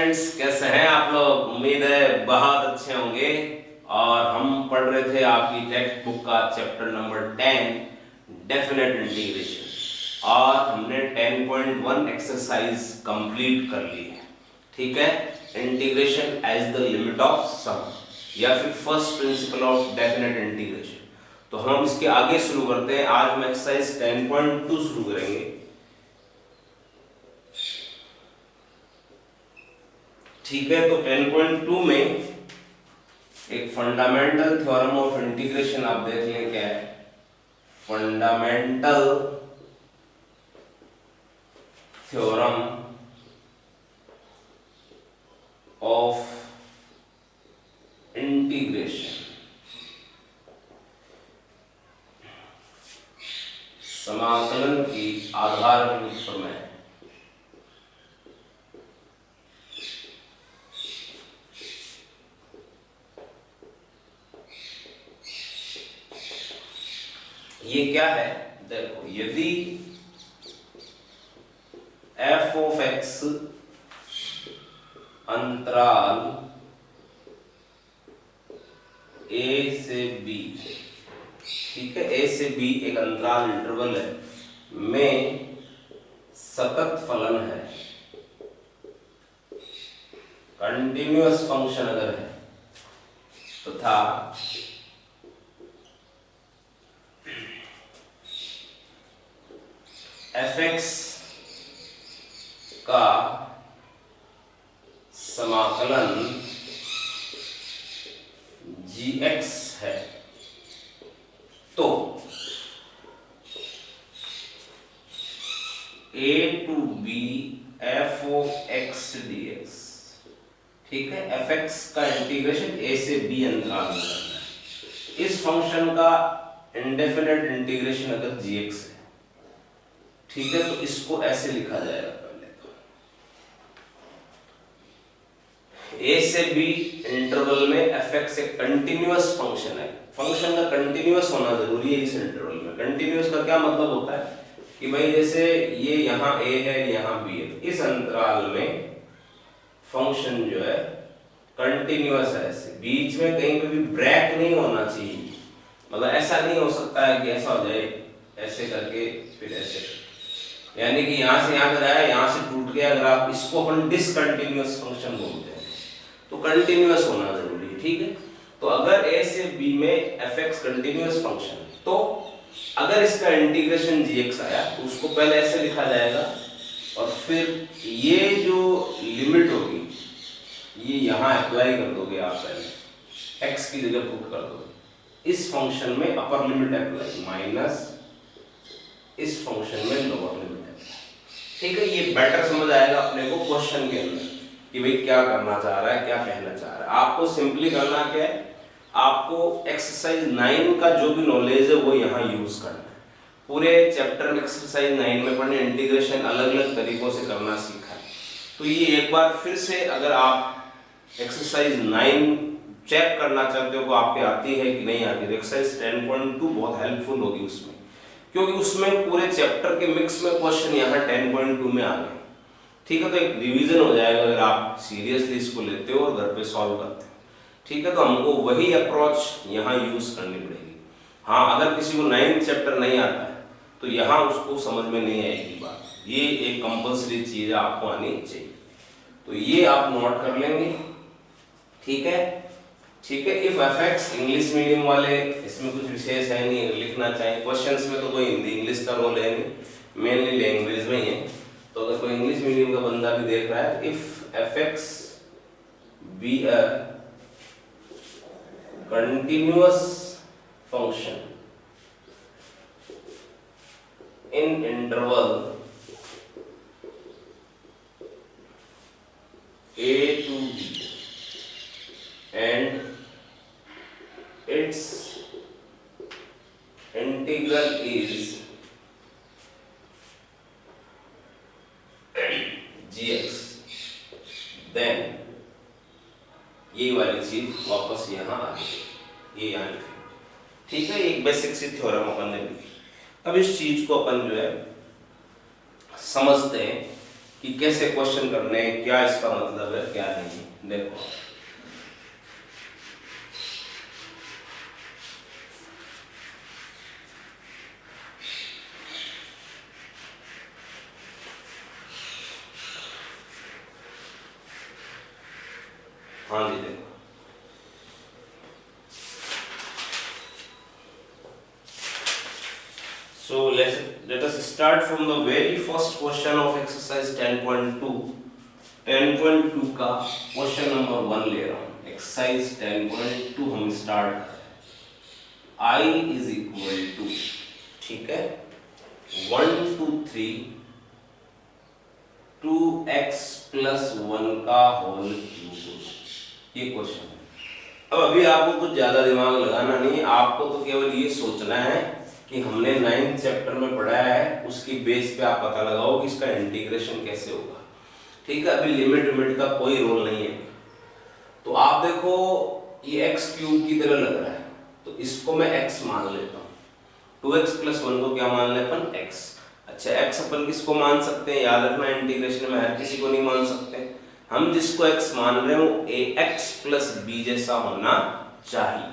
Students, कैसे हैं आप लोग? उम्मीद है बहुत अच्छे होंगे। और हम पढ़ रहे थे आपकी टेक्स्ट बुक का चैप्टर नंबर 10 डेफिनेट इंटीग्रेशन, और हमने 10.1 एक्सरसाइज कंप्लीट कर ली है। ठीक है, integration as the limit of sum, या फिर first principle of definite integration. तो हम इसके आगे शुरू करते हैं। आज हम एक्सरसाइज 10.2 शुरू करेंगे। ठीक है, तो 10.2 में एक फंडामेंटल थ्योरम ऑफ इंटीग्रेशन आप देख लें। क्या है फंडामेंटल थ्योरम ऑफ इंटीग्रेशन, समाकलन की आधारभूत प्रमेय। ये क्या है? देखो, यदि f ऑफ x अंतराल a से b, ठीक है, a से b एक अंतराल इंटरवल है, में सतत फलन है, कंटिन्यूअस फंक्शन अगर है, तथा fx का समाकलन gx है, तो a to b f of x dx, ठीक है, fx का इंटीग्रेशन a से b अंतराल में करना है। इस फंक्शन का इंडेफिनेट इंटीग्रेशन अगर gx है, ठीक है, तो इसको ऐसे लिखा जाएगा। पहले तो a से b इंटरवल में fx एक कंटिन्यूअस फंक्शन है। फंक्शन का कंटिन्यूअस होना जरूरी है इस इंटरवल में। कंटिन्यूअस का क्या मतलब होता है कि भाई जैसे ये यहाँ a है, यहाँ b है, इस अंतराल में फंक्शन जो है कंटिन्यूअस है। ऐसे बीच में कहीं पे भी ब्रेक नहीं होना चाहिए। मतलब ऐसा नहीं हो सकता है कि ऐसा हो जाए ऐसे करके फिर ऐसे, यानी कि यहाँ से यहाँ तक आया, यहाँ से टूट गया। अगर आप इसको अपन डिसकंटिन्यूअस फंक्शन बोलते हैं, तो कंटिन्यूअस होना जरूरी है। ठीक है, तो अगर a से b में fx कंटिन्यूअस फंक्शन है, तो अगर इसका इंटीग्रेशन gx आया तो उसको पहले ऐसे लिखा जाएगा, और फिर ये जो लिमिट होगी ये यहाँ अप्लाई कर दोगे आप। पहले x की जगह पुट कर दोगे इस फंक्शन में अपर लिमिट अप्लाई, माइनस इस फंक्शन में लोअर लिमिट। ठीक है, ये बेटर समझ आएगा अपने को क्वेश्चन के अंदर कि भाई क्या करना चाह रहा है, क्या कहना चाह रहा है। आपको सिंपली करना क्या है, आपको एक्सरसाइज 9 का जो भी नॉलेज है वो यहाँ यूज करना है। पूरे चैप्टर में एक्सरसाइज 9 में पढ़ने इंटीग्रेशन अलग अलग तरीकों से करना सीखा है। तो ये एक बार फिर से अगर आप एक्सरसाइज 9 चेक करना चाहते हो कि आपके आती है कि नहीं आती, तो एक्सरसाइज 10.2 बहुत हेल्पफुल होगी उसमें, क्योंकि उसमें पूरे चैप्टर के मिक्स में क्वेश्चन यहाँ 10.2 में आ गए। ठीक है, तो एक रिवीजन हो जाएगा अगर आप सीरियसली इसको लेते हो और घर पे सॉल्व करते हो। ठीक है, तो हमको वही अप्रोच यहाँ यूज करनी पड़ेगी। हाँ, अगर किसी को 9th चैप्टर नहीं आता है तो यहाँ उसको समझ में नहीं आएगी बात। ये एक कंपल्सरी चीज आपको आनी चाहिए, तो ये आप नोट कर लेंगे। ठीक है, ठीक है। इफ fx, इंग्लिश मीडियम वाले इसमें कुछ विशेष है नहीं, लिखना चाहिए क्वेश्चंस में तो कोई हिंदी इंग्लिश का रोल है नहीं, मेनली लैंग्वेज में ही है। तो अगर कोई इंग्लिश मीडियम का बंदा भी देख रहा है, if fx be a continuous function in interval a to b and its integral is gx, then ये वाली चीज वापस यहाँ आ गई, ये यहाँ लिखी। ठीक है, एक बेसिक सी थ्योरम अपन ने लिखी। अब इस चीज को अपन जो है समझते हैं कि कैसे क्वेश्चन करने हैं, क्या इसका मतलब है क्या नहीं। देखो हाँ जी, देखो so let us start from the very first question of exercise 10.2 का क्वेश्चन नंबर 1 ले रहा हूँ। एक्सरसाइज 10.2 हम स्टार्ट कर रहे हैं। I इज इक्वल टू, ठीक है, 1 2 3 2x प्लस 1 का होल क्यूब, ये क्वेश्चन है। अब अभी आपको कुछ ज्यादा दिमाग लगाना नहीं, आपको तो केवल ये सोचना है कि हमने 9th चैप्टर में पढ़ा है, उसकी बेस पे आप पता लगाओ कि इसका इंटीग्रेशन कैसे होगा। ठीक है, अभी लिमिट विमिट का कोई रोल नहीं है। तो आप देखो ये x क्यूब की तरह लग रहा है, तो इसको मैं x मान लेता हूँ। 2x प्लस 1 को क्या मान ले अपन, x। अच्छा, x अपन किसको मान सकते हैं, याद रखना इंटीग्रेशन में हर किसी को नहीं मान सकते। हम जिसको x मान रहे हैं वो ax प्लस b जैसा होना चाहिए।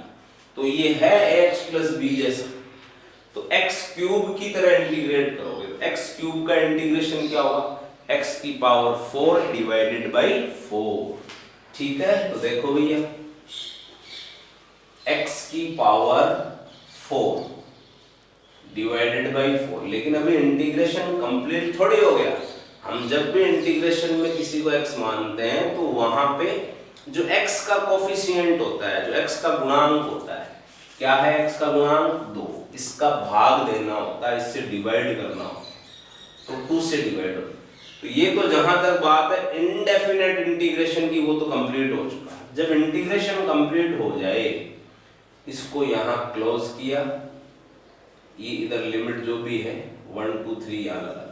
तो ये है ax प्लस b जैसा, तो x क्यूब की तरह इंटीग्रेट करोगे तो x क्यूब का इंटीग्रेशन क्या होगा, x की पावर 4 डिवाइडेड बाई 4। ठीक है, तो देखो भैया x की पावर 4 डिवाइडेड बाई 4, लेकिन अभी इंटीग्रेशन कंप्लीट थोड़ी हो गया। हम जब भी इंटीग्रेशन में किसी को x मानते हैं तो वहां पे जो x का कोफिशिएंट होता है, जो x का गुणांक होता है, क्या है x का गुणांक 2, इसका भाग देना होता है, इससे डिवाइड करना होता है, तो 2 से डिवाइड होता है। तो ये तो जहां तक बात है इनडेफिनेट इंटीग्रेशन की, वो तो कंप्लीट हो चुका है। जब इंटीग्रेशन कंप्लीट हो जाए, इसको यहां क्लोज किया, ये इधर लिमिट जो भी है 1 2 3 यहां लगा,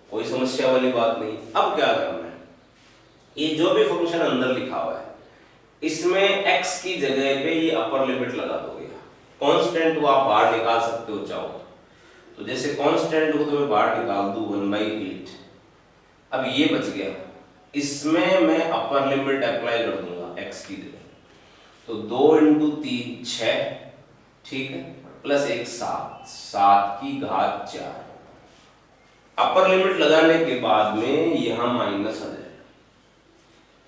कोई समस्या वाली बात नहीं। अब क्या करना है, ये जो भी फंक्शन अंदर लिखा हुआ है इसमें x की जगह पे ये अपर लिमिट लगा दोगे। कांस्टेंट को आप बाहर निकाल सकते हो चाहो तो, जैसे कांस्टेंट को तो मैं बाहर निकाल दूं 1/8। अब ये बच गया, इसमें मैं अपर लिमिट अप्लाई कर दूंगा x की जगह, तो 2 × 3 6, ठीक है, प्लस 1 7, 7 की घात 4। अपर लिमिट लगाने के बाद में यहां माइनस आ जाएगा।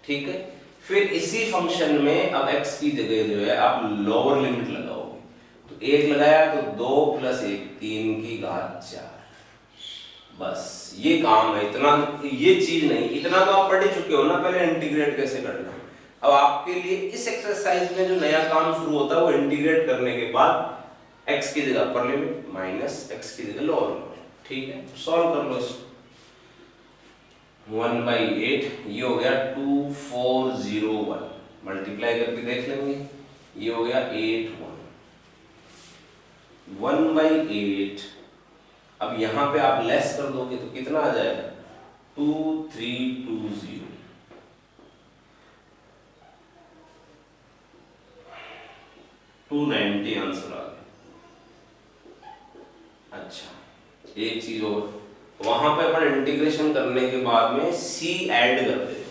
ठीक है, फिर इसी फंक्शन में अब x की जगह जो है आप लोअर लिमिट लगाओगे, तो 1 लगाया तो 2 + 1 3 की घात 4। बस ये काम है, इतना ये चीज नहीं, इतना तो आप पढ़ ही चुके हो ना पहले इंटीग्रेट कैसे करना है। अब आपके लिए इस एक्सरसाइज में जो नया काम शुरू होता है वो इंटीग्रेट करने के बाद x की जगह अपर लिमिट माइनस x की जगह लोअर लिमिट। ठीक है, सॉल्व कर लो इसको। 1/8 ये हो गया 2401, मल्टीप्लाई करके देख लेंगे, ये हो गया 81 1/8। अब यहां पे आप लेस कर दोगे तो कितना आ जाएगा, 2320, 290 आंसर आ गया। अच्छा, एक चीज और, वहां पे अपन इंटीग्रेशन करने के बाद में c ऐड कर देते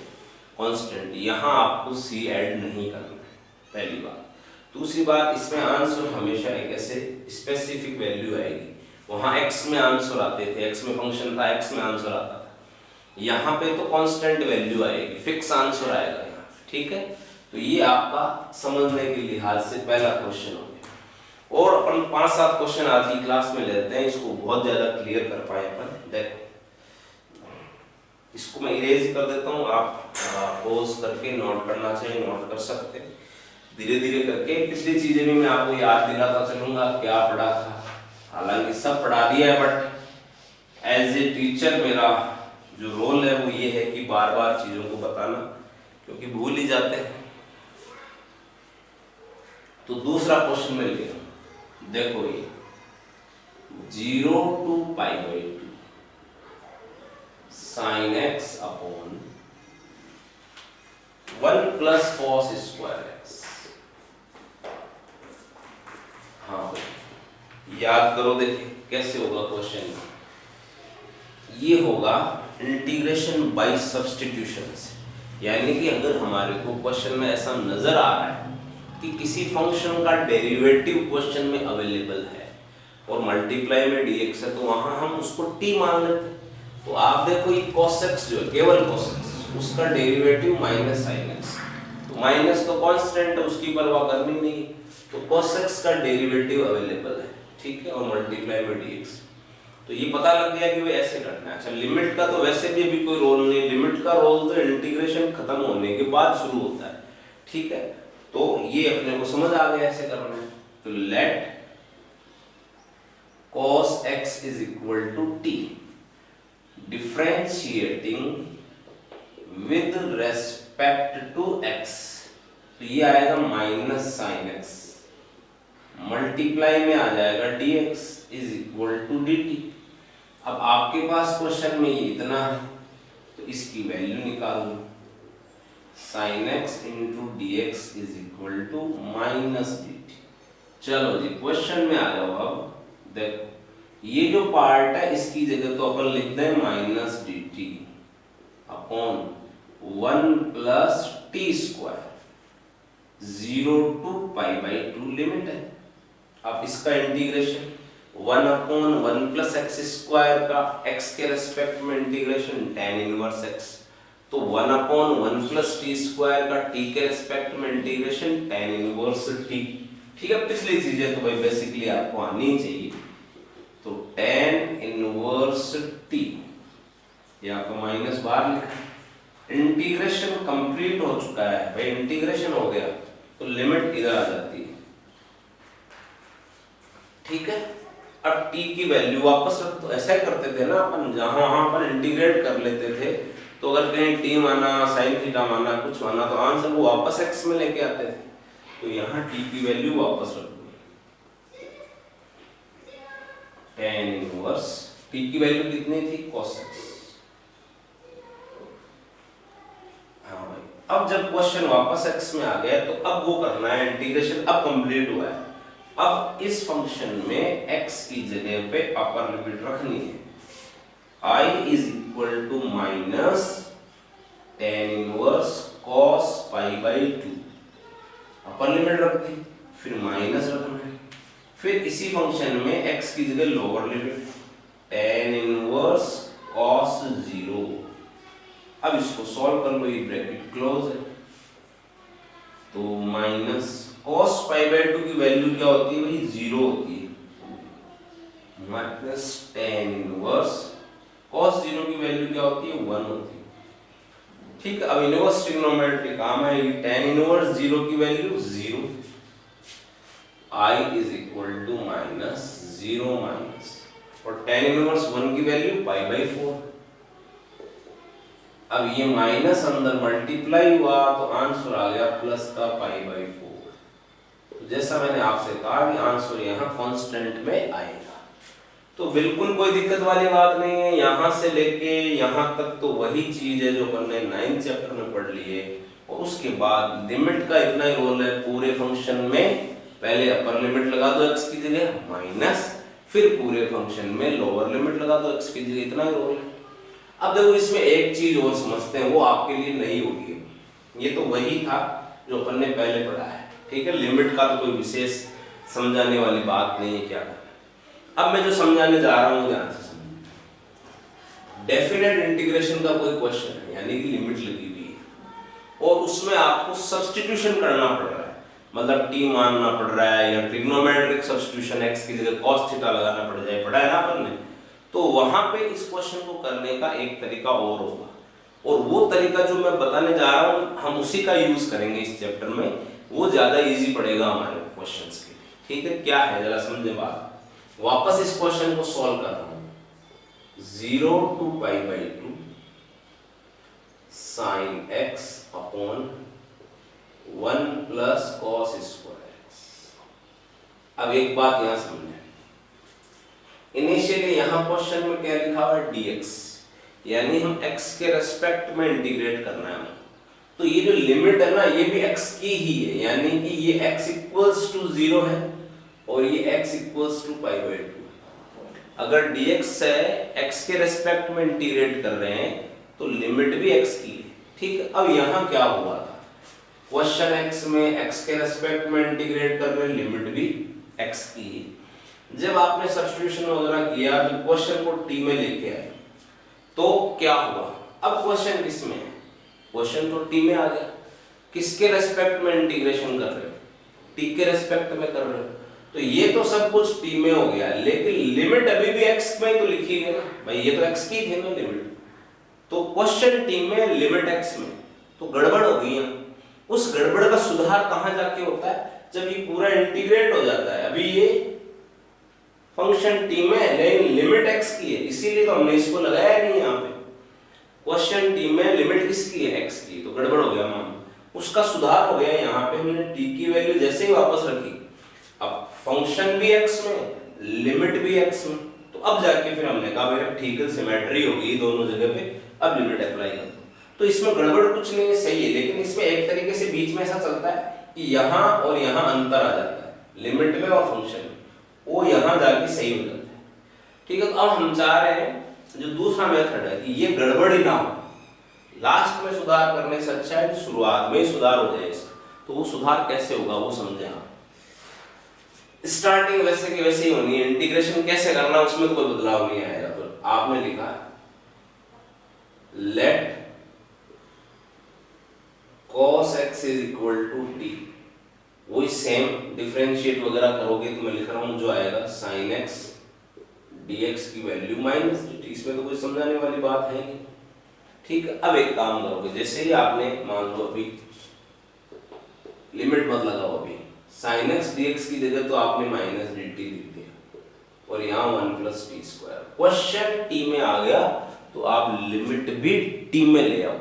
कांस्टेंट, यहां आपको c ऐड नहीं करना है, पहली बात। दूसरी बात, इसमें आंसर हमेशा एक ऐसे स्पेसिफिक वैल्यू आएगी। वहां x में आंसर आते थे, x में फंक्शन था, x में आंसर आता था, यहाँ पे तो कांस्टेंट वैल्यू आएगी, फिक्स आंसर आएगा यहाँ। ठीक है, तो ये आपका समझने के लिहाज से पहला क्वेश्चन हो गया। और अपन 5-7 क्वेश्चन आज की क्लास में लेते हैं, इसको बहुत ज्यादा क्लियर कर पाए अपन। देखो इसको मैं इरेज कर देता हूँ, आप पॉज करके नोट करना चाहिए, नोट कर सकते हैं धीरे धीरे करके। पिछली चीजें भी मैं आपको याद दिलाता चलूंगा क्या पढ़ा था, हालांकि सब पढ़ा दिया है, बट एज ए टीचर मेरा जो रोल है वो ये है कि बार बार चीजों को बताना, क्योंकि भूल ही जाते हैं। तो दूसरा क्वेश्चन में ले देखो, ये 0 to π/2 sin x upon 1 + cos square x। हाँ याद करो, देखिए कैसे होगा क्वेश्चन। ये होगा इंटीग्रेशन बाय सब्स्टिट्यूशन से। यानी कि अगर हमारे को क्वेश्चन में ऐसा नजर आ रहा है कि किसी फंक्शन का डेरिवेटिव क्वेश्चन में अवेलेबल है और मल्टीप्लाई में dx है, तो वहां हम उसको t मान लेते हैं। तो आप देखो ये cos x जो है, केवल cos x, उसका डेरिवेटिव माइनस sin x, तो माइनस तो कांस्टेंट है, उसकी परवाह करनी नहीं, तो cos x का डेरिवेटिव अवेलेबल है, ठीक है, और मल्टीप्लाई में dx। तो ये पता लग गया कि भाई ऐसे करना है। अच्छा, लिमिट का तो वैसे भी अभी कोई रोल नहीं, लिमिट का रोल तो इंटीग्रेशन खत्म होने के बाद शुरू होता है, ठीक है। तो ये अपने को समझ आ गया ऐसे करना है। तो late cos x is equal to t, differentiating with respect to x, तो ये आएगा माइनस साइन x, मल्टीप्लाई में आ जाएगा dx is equal to dt। अब आपके पास क्वेश्चन में ये इतना है, तो इसकी वैल्यू निकाल लो, sin x into d x is equal to minus d t. चलो जी क्वेश्चन में आ जाओ। अब देखो ये जो पार्ट है इसकी जगह तो अपन लिख दें minus d t upon 1 plus t square 0 two pi by 2 limit है। अब इसका integration 1 upon 1 plus x square का x के रेस्पेक्ट में इंटीग्रेशन tan इनवर्स x, तो 1 अपॉन 1 प्लस टी स्क्वायर का t के रेस्पेक्ट में इंटीग्रेशन tan इनवर्स t, ठीक है। पिछली चीजें तो भाई बेसिकली आपको आनी चाहिए, तो tan इनवर्स t, ये आपको माइनस बाहर लिखा। इंटीग्रेशन कंप्लीट हो चुका है भाई, इंटीग्रेशन हो गया तो लिमिट इधर आ जाती है, ठीक है। अब t की वैल्यू वापस रख, तो ऐसा ही करते थे ना अपन, जहां पर इंटीग्रेट कर लेते थे, तो अगर कहीं t माना sin थीटा माना कुछ माना तो आंसर वो वापस x में लेके आते थे। तो यहाँ t की वैल्यू वापस रख दो, tan इनवर्स t की वैल्यू कितनी थी cos x। हाँ भाई, अब जब क्वेश्चन वापस x में आ गया तो अब वो करना है इंटीग्रेशन, अब कंप्लीट हुआ है। अब इस फंक्शन में x की जगह पे अपर लिमिट रखनी है, I is equal to minus tan inverse cos pi by 2, upper limit रख दी, फिर माइनस रखना है, फिर इसी फंक्शन में x की जगह lower limit tan inverse cos 0। अब इसको सॉल्व कर लो, ये ब्रैकेट क्लोज है, तो माइनस cos पाई बाई 2 की वैल्यू क्या होती है भाई, 0 होती है, माइनस tan इनवर्स cos 0 की वैल्यू क्या होती है, 1 होती है, ठीक है। अब इनवर्स ट्रिग्नोमेट्री काम है, tan इनवर्स 0 की value 0, I is equal to minus 0 minus, और tan इनवर्स 1 की वैल्यू पाई बाई 4। अब ये माइनस अंदर मल्टीप्लाई हुआ तो आंसर आ गया प्लस का पाई बाई 4। जैसा मैंने आपसे कहा कि आंसर यहाँ कांस्टेंट में आएगा, तो बिल्कुल कोई दिक्कत वाली बात नहीं है। यहाँ से लेके यहाँ तक तो वही चीज है जो अपन ने 9th चैप्टर में पढ़ ली है, और उसके बाद लिमिट का इतना ही रोल है पूरे फंक्शन में। पहले अपर लिमिट लगा दो x की जगह माइनस, फिर पूरे फंक्शन में लोअर लिमिट लगा दो x की जगह, इतना ही रोल है। अब देखो इसमें एक चीज और समझते हैं, वो आपके लिए नहीं होगी, ये तो वही था जो अपन ने पहले पढ़ा है, ठीक है। लिमिट का तो कोई विशेष समझाने वाली बात नहीं है, क्या करना। अब मैं जो समझाने जा रहा हूँ ध्यान से समझो। डेफिनेट इंटीग्रेशन का कोई क्वेश्चन है, यानी कि लिमिट लगी हुई है और उसमें आपको सब्स्टिट्यूशन करना पड़ रहा है, मतलब t मानना पड़ रहा है, या ट्रिग्नोमेट्रिक सब्स्टिट्यूशन x की जगह cos थीटा लगाना पड़ जाए, पढ़ा है ना अपन ने। तो वहां पे इस क्वेश्चन को करने का एक तरीका और होगा, और वो तरीका जो मैं बताने जा रहा हूँ हम उसी का यूज करेंगे इस चैप्टर में, वो ज्यादा इजी पड़ेगा हमारे क्वेश्चंस के लिए, ठीक है। क्या है जरा समझे बात। वापस इस क्वेश्चन को सॉल्व कर रहा हूँ, 0 two pi by 2 sin x upon 1 plus cos square x। अब एक बात यहां समझे, इनिशियली यहां क्वेश्चन में क्या लिखा हुआ है dx, यानी हम x के रेस्पेक्ट में इंटीग्रेट करना है, तो ये जो लिमिट है ना ये भी x की ही है, यानी कि ये x इक्वल्स टू 0 है और ये x equals to pi by 2। अगर dx है x के रेस्पेक्ट में इंटीग्रेट कर रहे हैं तो लिमिट भी x की है, ठीक है। अब यहाँ क्या हुआ था, क्वेश्चन x में x के रेस्पेक्ट में इंटीग्रेट कर रहे हैं, लिमिट भी x की है। जब आपने सब्स्टिट्यूशन वगैरह किया, जब क्वेश्चन को t में लेके आए तो क्या हुआ, अब क्वेश्चन किस में है, क्वेश्चन तो t में आ गया, किसके रेस्पेक्ट में इंटीग्रेशन कर रहे हो, t के रेस्पेक्ट में कर रहे हो, तो ये तो सब कुछ t में हो गया, लेकिन लिमिट अभी भी x में तो लिखी है ना भाई, ये तो x की थी ना लिमिट, तो क्वेश्चन t में लिमिट x में, तो गड़बड़ हो गई है। उस गड़बड़ का सुधार कहां जाके होता है, जब ये पूरा इंटीग्रेट हो जाता है। अभी ये फंक्शन t में है लेकिन लिमिट x की है, इसीलिए तो हमने इसको लगाया नहीं यहाँ पे। क्वेश्चन t में लिमिट किसकी है, x की, तो गड़बड़ हो गया मान, उसका सुधार हो गया। यहाँ पे हमने t की वैल्यू जैसे ही वापस रखी, अब फंक्शन भी x में, लिमिट भी x में, तो अब जाके फिर हमने कहा भाई ठीक है, सिमेट्री हो गई दोनों जगह पे, अब लिमिट अप्लाई कर दो। तो इसमें गड़बड़ कुछ नहीं है, सही है, लेकिन इसमें एक तरीके से बीच में ऐसा चलता है कि यहाँ और यहाँ अंतर आ जाता है, लिमिट में और फंक्शन में, वो यहाँ जाके सही हो जाता है, ठीक है। तो अब हम चाह रहे हैं जो दूसरा मेथड है कि ये गड़बड़ ही ना हो, लास्ट में सुधार करने से अच्छा है कि शुरुआत में ही सुधार हो जाए इसका। तो वो सुधार कैसे होगा वो समझे आप। स्टार्टिंग वैसे की वैसे ही होनी है, इंटीग्रेशन कैसे करना उसमें कोई बदलाव नहीं आएगा। तो आपने लिखा let cos x is equal to t, वही सेम डिफरेंशिएट वगैरह करोगे तो मैं लिख रहा हूं जो आएगा sin x dx की वैल्यू माइनस dt, इसमें तो कोई समझाने वाली बात है नहीं, ठीक है। अब एक काम करोगे, जैसे ही आपने मान लो अभी लिमिट मत लगाओ, अभी sin x dx की जगह तो आपने माइनस dt लिख दिया और यहाँ 1 plus t square, question t में आ गया तो आप लिमिट भी t में ले आओ,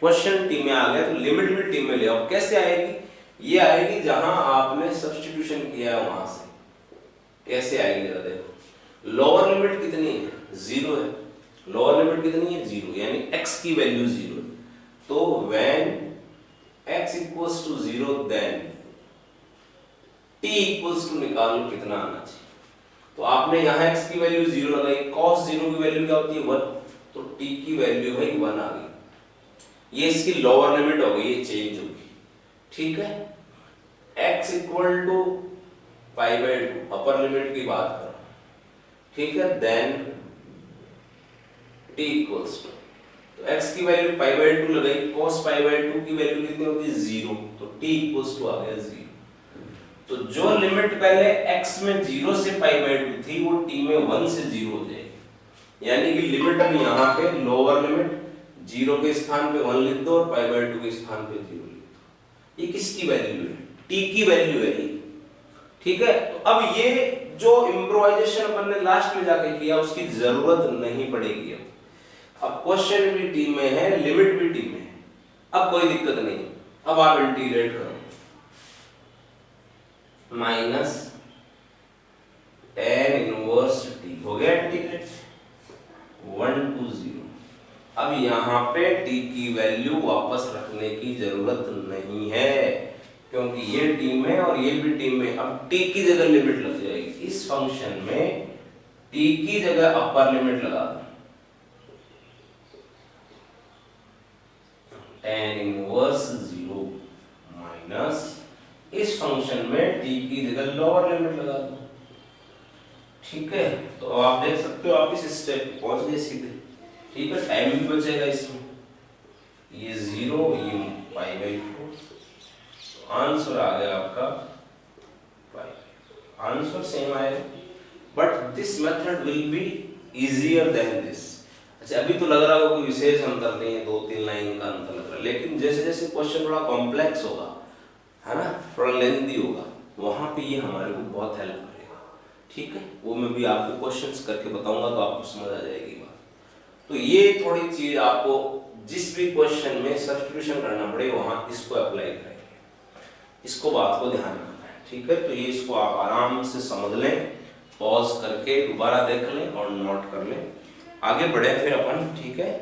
क्वेश्चन t में आ गया तो लिमिट भी t में ले आओ। कैसे आएगी, ये आएगी जहां आपने सब्स्टिट्यूशन किया है वहां से, कैसे आएगी जरा देखो। लोअर लिमिट कितनी है, 0 है, लोअर लिमिट कितनी है 0, यानी x की वैल्यू 0 है, तो when x equals to 0 then t equals to निकालो कितना आना चाहिए। तो आपने यहाँ x की वैल्यू 0 लगाई, cos 0 की वैल्यू क्या होती है 1, तो t की वैल्यू भाई 1 आ गई, ये इसकी लोअर लिमिट हो गई, ये चेंज होगी, ठीक है। x equal to pi by 2 upper limit की बात करो, ठीक है, देन t इक्वल्स टू, तो x की वैल्यू पाई बाय 2 लगाई, cos पाई बाय 2 की वैल्यू कितनी होगी 0, तो t इक्वल्स टू आ गया 0। तो जो लिमिट पहले x में 0 से पाई बाय 2 थी वो t में 1 से 0 हो जाएगी, यानी कि लिमिट अब यहाँ पे लोअर लिमिट 0 के स्थान पे 1 लिख दो और पाई बाय 2 के स्थान पे 0 लिख दो। ये किसकी वैल्यू है, t की वैल्यू है ये, ठीक है। तो अब ये जो इम्प्रोवाइजेशन अपन ने लास्ट में जाके किया उसकी जरूरत नहीं पड़ेगी। अब क्वेश्चन भी t में है, लिमिट भी t में है, अब कोई दिक्कत नहीं। अब आप इंटीग्रेट करो, माइनस tan इनवर्स t हो गया इंटीग्रेट 1 to 0। अब यहाँ पे t की वैल्यू वापस रखने की जरूरत नहीं है क्योंकि ये t में और ये भी t में। अब t की जगह लिमिट लग जाएगी, इस फंक्शन में t की जगह अपर लिमिट लगा दो, tan इनवर्स 0 माइनस इस फंक्शन में t की जगह लोअर लिमिट लगा दो, ठीक है। तो आप देख सकते हो आप इस स्टेप पे पहुंच गए सीधे, ठीक है। टाइम भी बचेगा इसमें, ये 0 ये पाई बाय 4, तो आंसर आ गया आपका पाई, आंसर सेम आएगा but this method will be easier than this. अच्छा अभी तो लग रहा होगा कोई विशेष अंतर नहीं है, 2-3 लाइन का अंतर लग रहा है, लेकिन जैसे जैसे क्वेश्चन थोड़ा कॉम्प्लेक्स होगा है ना, थोड़ा लेंथी होगा, वहां पे ये हमारे को बहुत हेल्प करेगा, ठीक है। वो मैं भी आपको क्वेश्चंस करके बताऊंगा तो आपको समझ आ जाएगी बात। तो ये थोड़ी चीज आपको जिस भी क्वेश्चन में सब्स्टिट्यूशन करना पड़े वहां इसको अप्लाई करेंगे, इसको बात को ध्यान रखना है, ठीक है। तो ये इसको आप आराम से समझ लें, पॉज करके दोबारा देख लें और नोट कर लें, आगे बढ़े फिर अपन, ठीक है।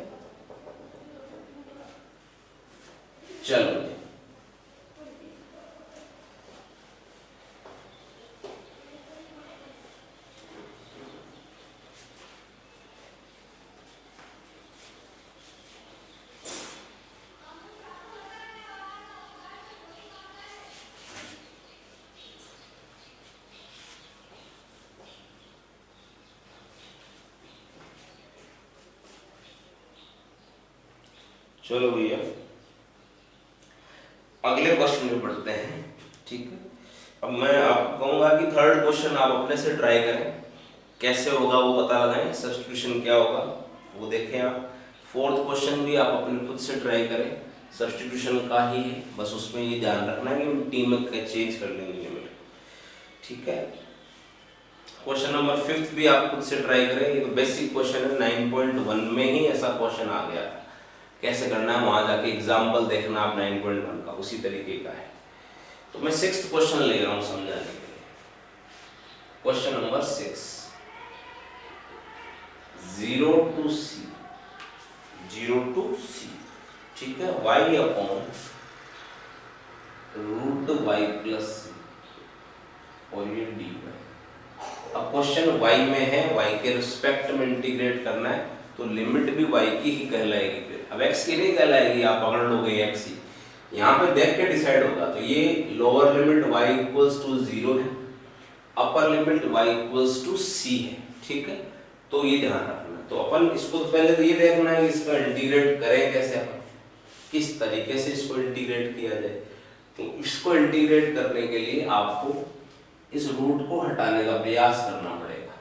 चलो चलो भैया अगले क्वेश्चन में पढ़ते हैं, ठीक है। अब मैं आपको कहूंगा कि थर्ड क्वेश्चन आप अपने से ट्राई करें, कैसे होगा वो पता लगाएं, सब्स्टिट्यूशन क्या होगा वो देखें आप। फोर्थ क्वेश्चन भी आप अपने खुद से ट्राई करें, सब्स्टिट्यूशन का ही है, बस उसमें ये ध्यान रखना है कि टी में चेंज कर लेंगे लिमिट, ठीक है। क्वेश्चन नंबर 5 भी आप खुद से ट्राई करें, ये तो बेसिक क्वेश्चन है, 9.1 में ही ऐसा क्वेश्चन आ गया था। कैसे करना है वहां जाके एग्जाम्पल देखना आप 9.1 का, उसी तरीके का है। तो मैं 6th क्वेश्चन ले रहा हूं समझाने के लिए। क्वेश्चन नंबर 6, 0 to c, ठीक है, y upon root y plus c, और ये dy। अब क्वेश्चन y में है, y के रिस्पेक्ट में इंटीग्रेट करना है, तो लिमिट भी y की ही कहलाएगी। फिर अब x की नहीं कहलाएगी, आप पकड़ लोगे x ही, यहाँ पे देख के डिसाइड होगा। तो ये lower limit y equals to 0 है, upper limit y equals to c है, ठीक है। तो ये ध्यान रखना। तो अपन इसको पहले तो ये देखना है कि इसका इंटीग्रेट करें कैसे, अपन किस तरीके से इसको इंटीग्रेट किया जाए। तो इसको इंटीग्रेट करने के लिए आपको इस रूट को हटाने का प्रयास करना पड़ेगा।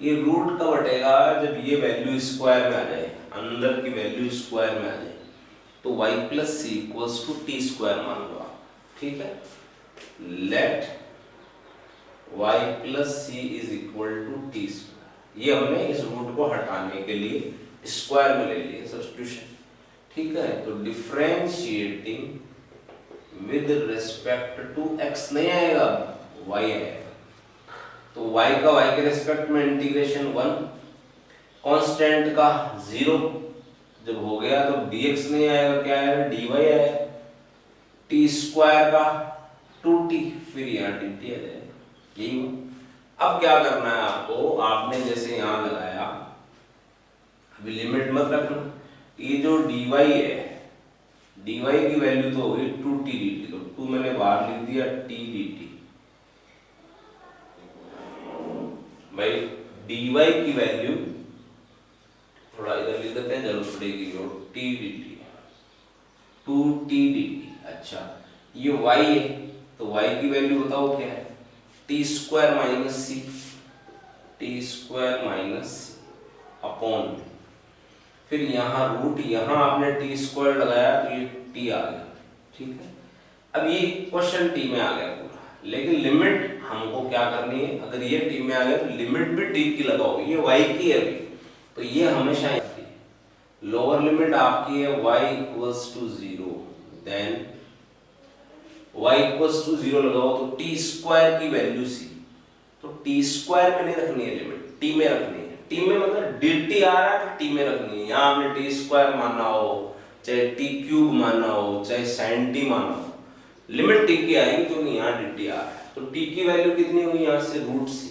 ये रूट कब हटेगा, जब ये वैल्यू स्क्वायर में आ जाए, अंदर की वैल्यू स्क्वायर में आ जाए। तो y plus c equals to t square मान लो आप, ठीक है। Let y plus c is equal to t square. ये हमने इस रूट को हटाने के लिए स्क्वायर में ले लिया सब्स्टिट्यूशन, ठीक है। तो differentiating with respect to x नहीं आएगा, y आएगा। तो y का y के रिस्पेक्ट में इंटीग्रेशन 1, कांस्टेंट का 0 जब हो गया तो dx नहीं आएगा, क्या आएगा, dy आएगा। t स्क्वायर का 2t, फिर यहाँ dt आ जाएगा, यही हुआ। अब क्या करना है आपको, आपने जैसे यहाँ लगाया, अभी लिमिट मत रखना, ये जो dy है, dy की वैल्यू तो होगी 2t dt, तो 2 मैंने बाहर लिख दिया, t dt। भाई dy की वैल्यू थोड़ा इधर लिख देते हैं, जरूरत पड़ेगी, t dt, 2t dt। अच्छा ये y है, तो y की वैल्यू बताओ क्या है, टी स्क्वायर माइनस सी, टी स्क्वायर माइनस अपॉन, फिर यहाँ रूट, यहाँ आपने टी स्क्वायर लगाया तो ये टी आ गया, ठीक है। अब ये क्वेश्चन टी में आ गया पूरा, लेकिन लिमिट हमको क्या करनी है, अगर ये टी में आ गया तो लिमिट भी टी की लगाओ, ये y की है अभी, तो ये हमेशा आती है। लोअर लिमिट आपकी है y equals to 0, then y equals to 0 लगाओ तो टी स्क्वायर की वैल्यू c, तो टी स्क्वायर में नहीं रखनी है लिमिट, टी में रखनी है। टी में मतलब dt आ रहा है तो टी में रखनी है। यहाँ आपने टी स्क्वायर मानना हो, चाहे टी क्यूब मानना हो, चाहे sin t मानना हो, लिमिट टी की आएगी, तो यहाँ dt आ रहा है, तो टी की वैल्यू कितनी हुई यहाँ से, रूट c।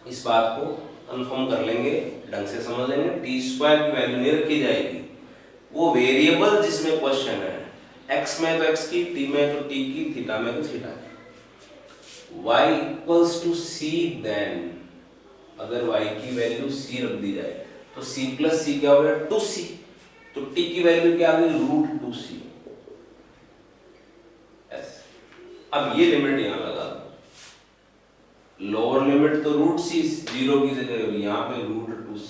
इस बात को कंफर्म कर लेंगे, ढंग से समझ लेंगे, टी स्क्वायर की वैल्यू नहीं रखी जाएगी, वो वेरिएबल जिसमें क्वेश्चन है, x में तो x की, t में तो t की, थीटा में तो थीटा की। y equals to c, then अगर y की वैल्यू c रख दी जाए तो c प्लस c क्या हो गया, 2c, तो t की वैल्यू क्या आ गई, रूट 2c। अब ये लिमिट यहाँ लगा दो, लोअर लिमिट तो रूट c 0 की जगह होगी, यहाँ पे रूट 2c।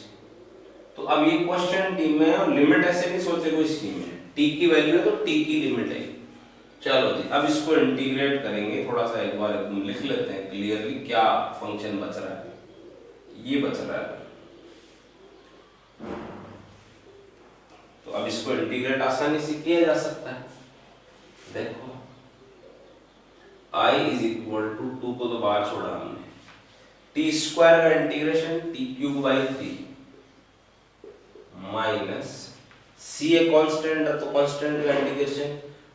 तो अब ये क्वेश्चन टी में है, और लिमिट ऐसे नहीं सोचे कोई सी में, टी की वैल्यू है तो टी की लिमिट है। चलो जी, अब इसको इंटीग्रेट करेंगे, थोड़ा सा एक बार लिख लेते हैं क्लियरली क्या फंक्शन बच रहा है। ये बच रहा है, तो अब इसको इंटीग्रेट आसानी से किया जा सकता है। देखो i इज इक्वल टू 2 को तो बाहर छोड़ा हमने, टी स्क्वायर का integration t cube by 3 minus c, a constant है तो कांस्टेंट का इंटीग्रेशन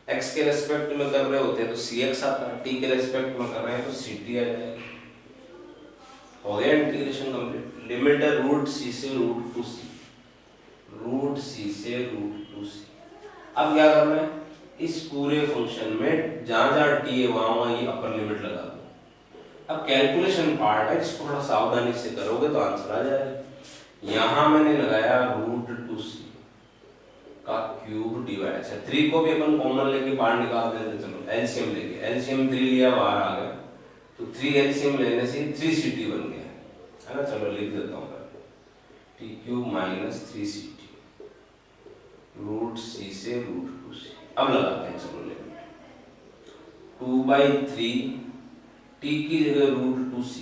x के रेस्पेक्ट में कर रहे होते हैं तो cx आता है, t के रेस्पेक्ट में कर रहे हैं तो ct आ जाएगा। हो गया इंटीग्रेशन कंप्लीट। लिमिट है रूट c से रूट 2c, रूट c से रूट 2c। अब क्या करना है, इस पूरे फंक्शन में जहां जहां t है वहां ये अपर लिमिट लगा दो। अब कैलकुलेशन पार्ट है, इसको थोड़ा सावधानी से करोगे तो आंसर आ जाएगा। यहां मैंने लगाया √2c का क्यूब डिवाइड। अच्छा 3 को भी अपन कॉमन लेके बाहर निकाल देते, चलो एलसीएम लेके, एलसीएम 3 लिया बाहर आ गया, तो 3 एलसीएम लेने से 3ct बन गया है ना। चलो लिख देता हूँ t³ माइनस 3ct √c से √2c। अब लगाते हैं, चलो ले 2/3 t की जगह √2c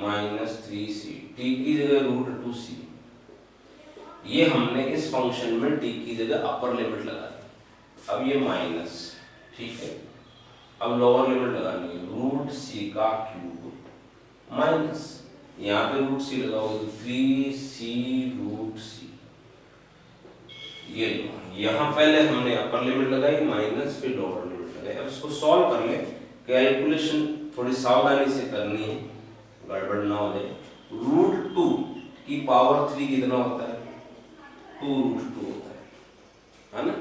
माइनस 3c t की जगह √2c। ये हमने इस फंक्शन में t की जगह अपर लिमिट लगा दी। अब ये माइनस, ठीक है, अब लोअर लिमिट लगानी है, √c का क्यूब माइनस, यहाँ पे √c लगाओगे तो 3c √c। ये यहाँ पहले हमने अपर लिमिट लगाई माइनस, फिर लोअर लिमिट लगाई। अब इसको सॉल्व कर ले, कैलकुलेशन थोड़ी सावधानी से करनी है, गड़बड़ ना हो जाए। √2 की पावर 3 कितना होता है? 2√2 होता है ना।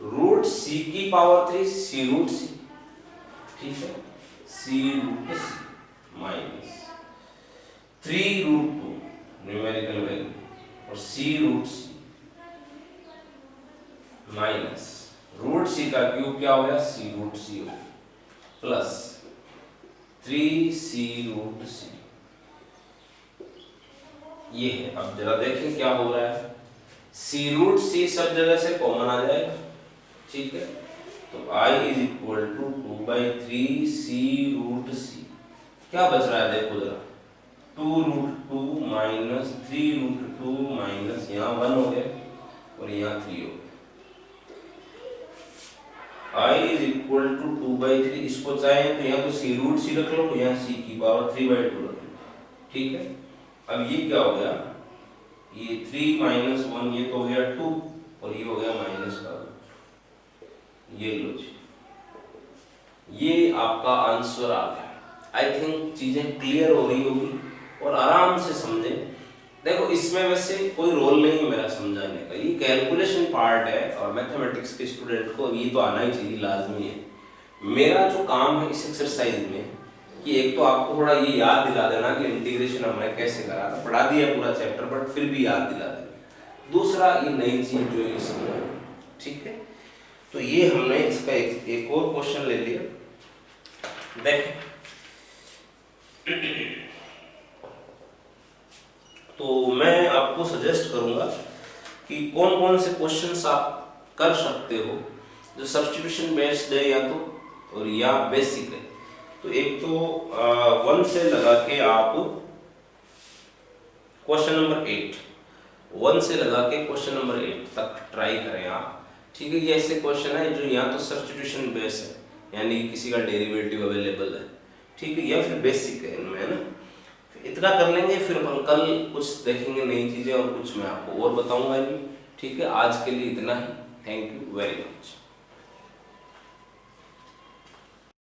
√c की पावर 3 c√c, ठीक है, c√c माइनस 3√2 न्यूमेरिकल वैल्यू और c√c माइनस √c का क्यूब क्या हो गया? c√c हो गया प्लस 3c√c। ये है। अब जरा देखें क्या हो रहा है, c√c सब जगह से कॉमन आ जाएगा, ठीक है, तो I = 2/3c√c। क्या बच रहा है देखो जरा, 2√2 माइनस 3√2 माइनस यहाँ 1 हो गया और यहाँ 3 हो गया। I = 2/3, इसको चाहे तो यहाँ तो c√c रख लो, यहाँ c की पावर 3/2 रख लो, ठीक है। अब ये क्या हो गया, ये 3 माइनस 1 ये तो हो गया 2 और ये हो गया माइनस का 2। ये लो जी, ये आपका आंसर आ गया। आई थिंक चीजें क्लियर हो रही होगी और आराम से समझे। देखो इसमें वैसे कोई रोल नहीं है मेरा समझाने का, ये कैलकुलेशन पार्ट है और मैथमेटिक्स के स्टूडेंट को ये तो आना ही चाहिए, लाजमी है। मेरा जो काम है इस एक्सरसाइज में कि एक तो आपको थोड़ा ये याद दिला देना कि इंटीग्रेशन हमने कैसे करा था, पढ़ा दिया पूरा चैप्टर बट फिर भी याद दिला देना। दूसरा ये नई चीज जो ये समझना, ठीक है। तो ये हमने इसका एक और क्वेश्चन ले लिया, देख। तो मैं आपको सजेस्ट करूंगा कि कौन कौन से क्वेश्चंस आप कर सकते हो जो सब्स्टिट्यूशन बेस्ड है या तो और या बेसिक है। तो एक तो 1 से लगा के आप क्वेश्चन नंबर 8, 1 से लगा के क्वेश्चन नंबर 8 तक ट्राई करें आप, ठीक है। ये ऐसे क्वेश्चन है जो या तो सब्स्टिट्यूशन बेस है यानी किसी का डेरिवेटिव अवेलेबल है, ठीक है, या फिर बेसिक है इनमें, है ना। इतना कर लेंगे, फिर अपन कल कुछ देखेंगे नई चीजें और कुछ मैं आपको और बताऊंगा, ठीक है। आज के लिए इतना ही, थैंक यू वेरी मच।